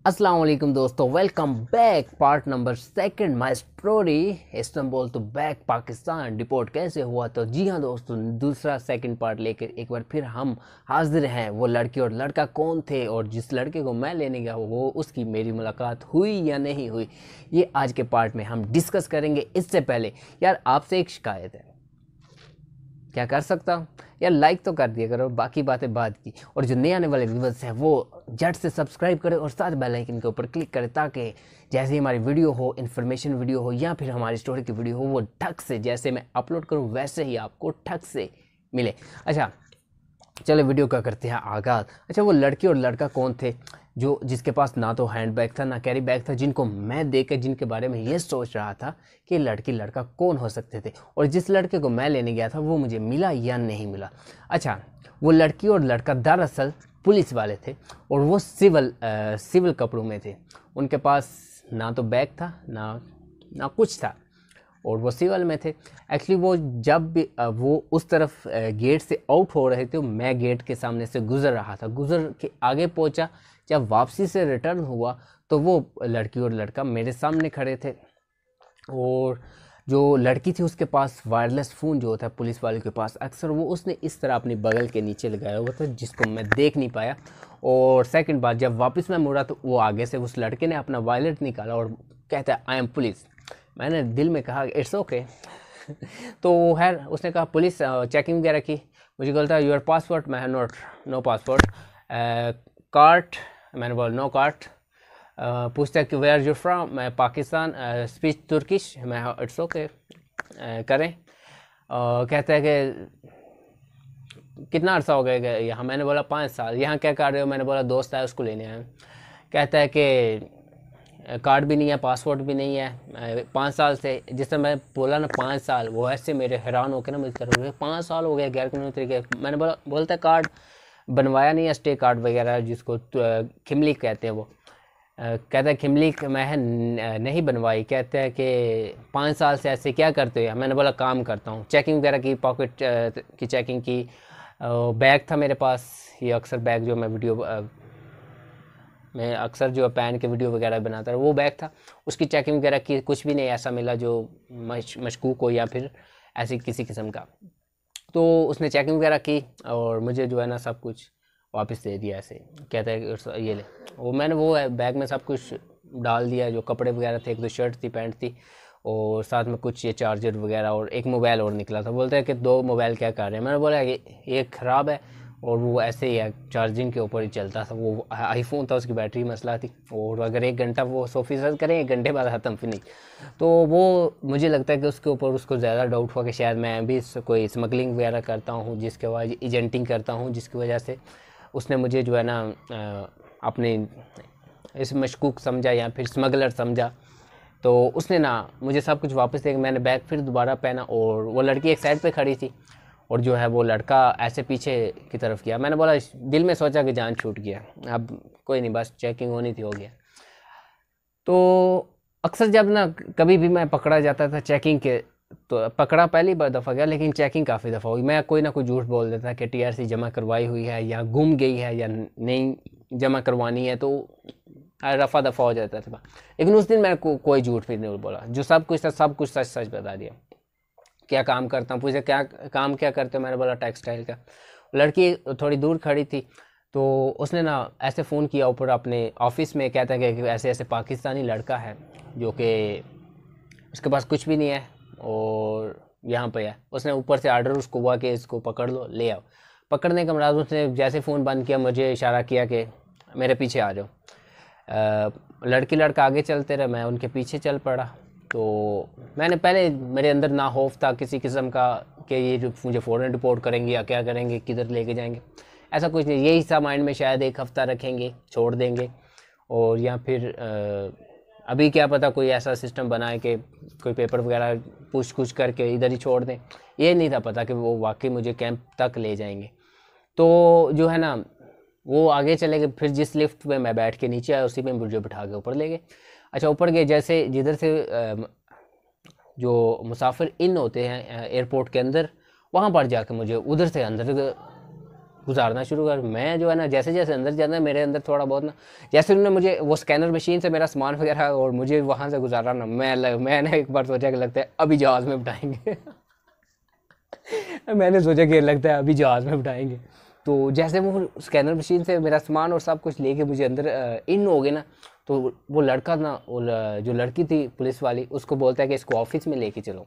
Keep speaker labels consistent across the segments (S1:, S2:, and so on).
S1: अस्सलाम वालेकुम दोस्तों, welcome back. Part number second my story Istanbul to back Pakistan deport कैसे हुआ। तो जी हाँ दोस्तों, दूसरा सेकंड पार्ट लेकर एक बार फिर हम हाजिर हैं। वो लड़की और लड़का कौन थे और जिस लड़के को मैं लेने गया वो उसकी मेरी मुलाकात हुई या नहीं हुई, ये आज के पार्ट में हम डिस्कस करेंगे। इससे पहले यार आपसे एक शिकायत है, क्या कर सकता हूँ यार, लाइक तो कर दिया करो, बाकी बातें बाद की। और जो नए आने वाले व्यूवर्स हैं वो झट से सब्सक्राइब करें और साथ बेल आइकन के ऊपर क्लिक करें, ताकि जैसे ही हमारी वीडियो हो, इन्फॉर्मेशन वीडियो हो या फिर हमारी स्टोरी की वीडियो हो, वो ठक से जैसे मैं अपलोड करूँ वैसे ही आपको ठक से मिले। अच्छा चलो वीडियो का करते हैं आगाज़। अच्छा, वो लड़की और लड़का कौन थे जो जिसके पास ना तो हैंड बैग था ना कैरी बैग था, जिनको मैं देख कर जिनके बारे में ये सोच रहा था कि लड़की लड़का कौन हो सकते थे, और जिस लड़के को मैं लेने गया था वो मुझे मिला या नहीं मिला। अच्छा, वो लड़की और लड़का दरअसल पुलिस वाले थे और वो सिविल कपड़ों में थे। उनके पास ना तो बैग था ना कुछ था और वो सिविल में थे। एक्चुअली वो जब भी वो उस तरफ गेट से आउट हो रहे थे, मैं गेट के सामने से गुजर रहा था, गुजर के आगे पहुंचा। जब वापसी से रिटर्न हुआ तो वो लड़की और लड़का मेरे सामने खड़े थे, और जो लड़की थी उसके पास वायरलेस फ़ोन जो होता है पुलिस वाले के पास अक्सर, वो उसने इस तरह अपनी बगल के नीचे लगाया हुआ था जिसको मैं देख नहीं पाया। और सेकंड बार जब वापस मैं मुड़ा तो वो आगे से उस लड़के ने अपना वॉलेट निकाला और कहता है आई एम पुलिस। मैंने दिल में कहा इट्स ओके तो खैर उसने कहा पुलिस चेकिंग वगैरह की। मुझे बोलता है योर पासपोर्ट, मैं नोट नो पासपोर्ट, कार्ड, मैंने बोला नो कार्ड। पूछता है कि वेयर यू फ्रॉम, मैं पाकिस्तान, स्पीच तुर्किश, मैं इट्स ओके करें। कहता है कि कितना अर्सा हो गया यहाँ, मैंने बोला 5 साल। यहाँ क्या कर रहे हो, मैंने बोला दोस्त है उसको लेने आया। कहता है कि कार्ड भी नहीं है, पासपोर्ट भी नहीं है, 5 साल से। जिस समय मैं बोला ना 5 साल, वो ऐसे मेरे हैरान होकर ना मुझे कर 5 साल हो गए गैर कानूनी तरीके। मैंने बोलता है कार्ड बनवाया नहीं है, स्टे कार्ड वगैरह जिसको खिमली कहते हैं वो। कहता है खिमली मैं नहीं बनवाई। कहते हैं कि 5 साल से ऐसे क्या करते हो। मैंने बोला काम करता हूँ, चेकिंग वगैरह की, पॉकेट की चेकिंग की। बैग था मेरे पास, ये अक्सर बैग जो मैं अक्सर जो पहन के वीडियो वगैरह बनाता है वो बैग था, उसकी चेकिंग वगैरह की। कुछ भी नहीं ऐसा मिला जो मशकूक हो या फिर ऐसी किसी किस्म का। तो उसने चेकिंग वगैरह की और मुझे जो है ना सब कुछ वापस दे दिया ऐसे। कहता है कि ये ले। वो मैंने वो बैग में सब कुछ डाल दिया, जो कपड़े वगैरह थे, एक दो शर्ट थी, पैंट थी, और साथ में कुछ ये चार्जर वगैरह और एक मोबाइल और निकला था। बोलता है कि 2 मोबाइल क्या कर रहे हैं। मैंने बोला ये ख़राब है और वो ऐसे ही है, चार्जिंग के ऊपर ही चलता था, वो आईफोन था, उसकी बैटरी मसला थी, और अगर 1 घंटा वो 100% करें 1 घंटे बाद ख़त्म फिनिश। तो वो मुझे लगता है कि उसके ऊपर उसको ज़्यादा डाउट हुआ कि शायद मैं भी कोई स्मगलिंग वगैरह करता हूँ, जिसके वजह एजेंटिंग करता हूँ, जिसकी वजह से उसने मुझे जो है ना अपने इस मशकूक समझा या फिर स्मगलर समझा। तो उसने ना मुझे सब कुछ वापस दे। मैंने बैग फिर दोबारा पहना और वो लड़की एक साइड पे खड़ी थी और जो है वो लड़का ऐसे पीछे की तरफ किया। मैंने बोला, दिल में सोचा कि जान छूट गया, अब कोई नहीं, बस चेकिंग होनी थी, हो गया। तो अक्सर जब ना कभी भी मैं पकड़ा जाता था चेकिंग के, तो पकड़ा पहली बार दफ़ा गया, लेकिन चेकिंग काफ़ी दफ़ा हुई। मैं कोई ना कोई झूठ बोल देता कि टीआरसी जमा करवाई हुई है या गुम गई है या नहीं जमा करवानी है, तो रफ़ा दफ़ा हो जाता था। लेकिन उस दिन मैं कोई झूठ फिर नहीं बोला, जो सब कुछ था सब कुछ सच सच बता दिया। क्या काम करता हूँ, पूछे क्या काम क्या करते हो, मैंने बोला टेक्सटाइल का। लड़की थोड़ी दूर खड़ी थी, तो उसने ना ऐसे फ़ोन किया ऊपर अपने ऑफिस में। कहता है कि ऐसे ऐसे पाकिस्तानी लड़का है जो कि उसके पास कुछ भी नहीं है और यहाँ पे है। उसने ऊपर से आर्डर उसको हुआ कि इसको पकड़ लो, ले आओ। पकड़ने का मराज उसने जैसे फ़ोन बंद किया मुझे इशारा किया कि मेरे पीछे आ जाओ। लड़की लड़का आगे चलते रहे, मैं उनके पीछे चल पड़ा। तो मैंने पहले मेरे अंदर ना खौफ था किसी किस्म का कि ये जो मुझे फ़ौरन रिपोर्ट करेंगे या क्या करेंगे, किधर लेके जाएंगे, ऐसा कुछ नहीं। यही था माइंड में, शायद 1 हफ़्ता रखेंगे, छोड़ देंगे, और या फिर अभी क्या पता कोई ऐसा सिस्टम बनाए कि कोई पेपर वगैरह पूछ कुछ करके इधर ही छोड़ दें। ये नहीं था पता कि वो वाकई मुझे कैंप तक ले जाएंगे। तो जो है ना वो आगे चले गए, फिर जिस लिफ्ट में मैं बैठ के नीचे आया उसी में मुझे बिठा के ऊपर ले गए। अच्छा, ऊपर गए, जैसे जिधर से जो मुसाफिर इन होते हैं एयरपोर्ट के अंदर, वहाँ पर जाके मुझे उधर से अंदर गुजारना शुरू कर। मैं जो है ना जैसे जैसे अंदर जाना, मेरे अंदर थोड़ा बहुत ना, जैसे उन्होंने मुझे वो स्कैनर मशीन से मेरा सामान वगैरह और मुझे वहाँ से गुजारा ना, मैंने एक बार सोचा कि लगता है अभी जहाज़ में बिठाएंगे मैंने सोचा कि लगता है अभी जहाज़ में बिठाएंगे। तो जैसे वो स्कैनर मशीन से मेरा सामान और सब कुछ लेके मुझे अंदर इन हो गए ना, तो वो लड़का ना, जो लड़की थी पुलिस वाली, उसको बोलता है कि इसको ऑफिस में लेके चलो।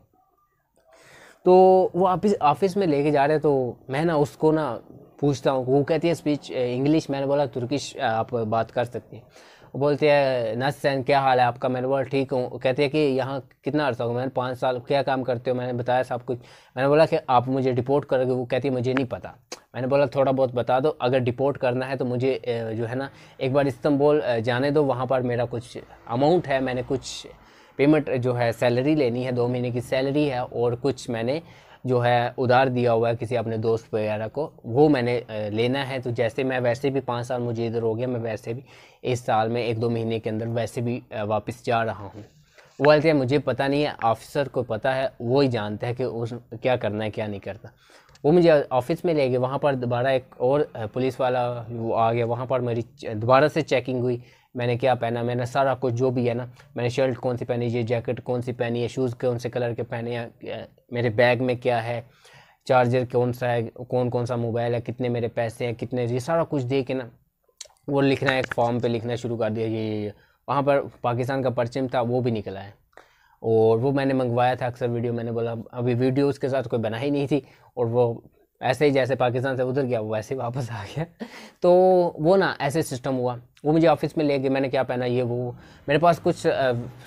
S1: तो वो ऑफिस में लेके जा रहे हैं, तो मैं ना उसको ना पूछता हूँ, वो कहती है स्पीच इंग्लिश, मैंने बोला तुर्किश आप बात कर सकती हैं। वो बोलते हैं नसैन क्या हाल है आपका, मैंने बोला ठीक हूँ। कहते हैं कि यहाँ कितना अर्सा होगा, मैंने 5 साल। क्या काम करते हो, मैंने बताया सब कुछ। मैंने बोला कि आप मुझे डिपोर्ट करोगे, वो कहती है मुझे नहीं पता। मैंने बोला थोड़ा बहुत बता दो, अगर डिपोर्ट करना है तो मुझे जो है ना एक बार इस्तांबुल जाने दो, वहाँ पर मेरा कुछ अमाउंट है, मैंने कुछ पेमेंट जो है सैलरी लेनी है, 2 महीने की सैलरी है, और कुछ मैंने जो है उधार दिया हुआ है किसी अपने दोस्त वगैरह को, वो मैंने लेना है। तो जैसे मैं वैसे भी 5 साल मुझे इधर हो गया, मैं वैसे भी इस साल में 1-2 महीने के अंदर वैसे भी वापस जा रहा हूँ। वो बोलते हैं मुझे पता नहीं है, ऑफिसर को पता है, वो ही जानता है कि उस क्या करना है क्या नहीं करना। वो मुझे ऑफिस में ले गए, वहाँ पर दोबारा एक और पुलिस वाला वो आ गया, वहाँ पर मेरी दोबारा से चेकिंग हुई। मैंने क्या पहना, मैंने सारा कुछ जो भी है ना, मैंने शर्ट कौन सी पहनी है, जैकेट कौन सी पहनी है, शूज़ कौन से कलर के पहने हैं, मेरे बैग में क्या है, चार्जर कौन सा है, कौन कौन सा मोबाइल है, कितने मेरे पैसे हैं, कितने, ये सारा कुछ दे के ना वो लिखना, एक फॉर्म पे लिखना शुरू कर दिया। ये वहाँ पर पाकिस्तान का परचम था, वो भी निकला है, और वो मैंने मंगवाया था अक्सर वीडियो। मैंने बोला अभी वीडियो उसके साथ कोई बना ही नहीं थी, और वो ऐसे ही जैसे पाकिस्तान से उधर गया वो वैसे ही वापस आ गया तो वो ना ऐसे सिस्टम हुआ। वो मुझे ऑफिस में ले गए, मैंने क्या पहना, ये वो, मेरे पास कुछ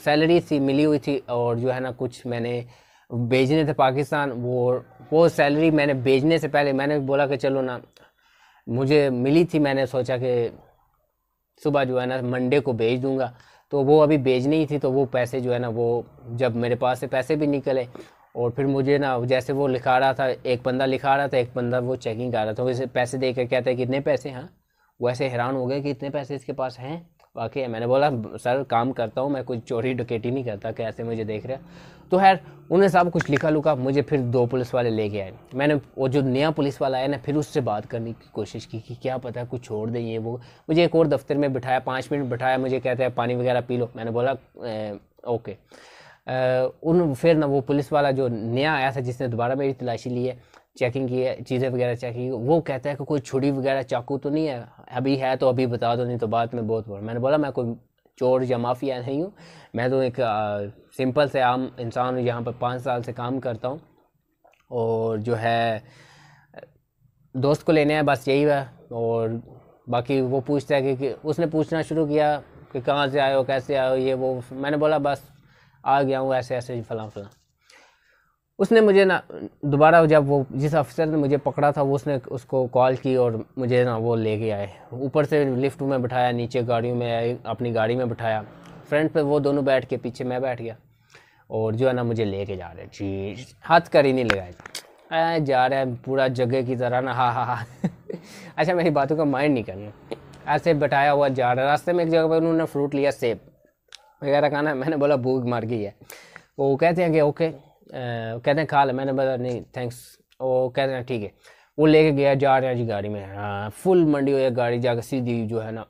S1: सैलरी थी मिली हुई थी, और जो है ना कुछ मैंने भेजने थे पाकिस्तान। वो सैलरी मैंने भेजने से पहले मैंने बोला कि चलो ना, मुझे मिली थी, मैंने सोचा कि सुबह जो है ना मंडे को भेज दूंगा, तो वो अभी भेजनी ही थी। तो वो पैसे जो है ना, वो जब मेरे पास से पैसे भी निकले, और फिर मुझे ना जैसे वो लिखा रहा था, एक बंदा लिखा रहा था, एक बंदा वो चेकिंग कर रहा था, वैसे पैसे दे कर कहता है कितने पैसे हैं। वो ऐसे हैरान हो गए कि इतने पैसे इसके पास हैं वाकई। मैंने बोला सर काम करता हूँ मैं, कोई चोरी डकैती नहीं करता, कैसे मुझे देख रहे हैं। तो खैर उन्हें सब कुछ लिखा लुका, मुझे फिर 2 पुलिस वाले लेके आए। मैंने वो जो नया पुलिस वाला आया ना, फिर उससे बात करने की कोशिश की कि क्या पता कुछ छोड़ दें ये वो। मुझे एक और दफ्तर में बिठाया, 5 मिनट बिठाया, मुझे कहते हैं पानी वगैरह पी लो। मैंने बोला ओके। फिर ना वो पुलिस वाला जो नया आया था, जिसने दोबारा मेरी तलाशी ली है, चेकिंग की है, चीज़ें वगैरह चेक की, वो कहता है कि कोई छुरी वगैरह चाकू तो नहीं है, अभी है तो अभी बता दो, नहीं तो बाद में बहुत बड़ा। मैंने बोला मैं कोई चोर या माफिया नहीं हूँ, मैं तो एक सिंपल से आम इंसान हूँ, यहाँ पर 5 साल से काम करता हूँ, और जो है दोस्त को लेने हैं, बस यही है। और बाकी वो पूछता है कि उसने पूछना शुरू किया कि कहाँ से आए हो, कैसे आए हो, ये वो। मैंने बोला बस आ गया हूँ ऐसे ऐसे फलां फलां। उसने मुझे ना दोबारा, जब वो जिस अफसर ने मुझे पकड़ा था, वो उसने उसको कॉल की और मुझे ना वो लेके आए, ऊपर से लिफ्ट में बिठाया, नीचे गाड़ियों में आए, अपनी गाड़ी में बिठाया, फ्रंट पे वो दोनों बैठ के, पीछे मैं बैठ गया, और जो है ना मुझे लेके जा रहे जी, हाथ कर ही नहीं लगाए, जा रहा है पूरा जगह की तरह ना, हाँ हाँ हाँ अच्छा मेरी बातों का माइंड नहीं करना, ऐसे बैठाया हुआ जा रहा है। रास्ते में एक जगह पर उन्होंने फ्रूट लिया, सेब वगैरह खाना है, मैंने बोला भूख मर गई है। वो कहते हैं कि ओके, कहते हैं खा ले, मैंने बोला नहीं थैंक्स। वो कहते हैं ठीक है। वो लेके गया, जा रहे हैं जी गाड़ी में, हाँ फुल मंडी हुई है गाड़ी, जाकर सीधी जो है ना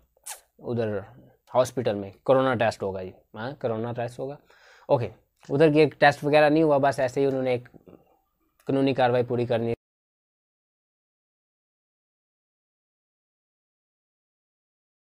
S1: उधर हॉस्पिटल में कोरोना टेस्ट होगा जी, हाँ कोरोना टेस्ट होगा। ओके, उधर की एक टेस्ट वगैरह नहीं हुआ, बस ऐसे ही उन्होंने एक कानूनी कार्रवाई पूरी करनी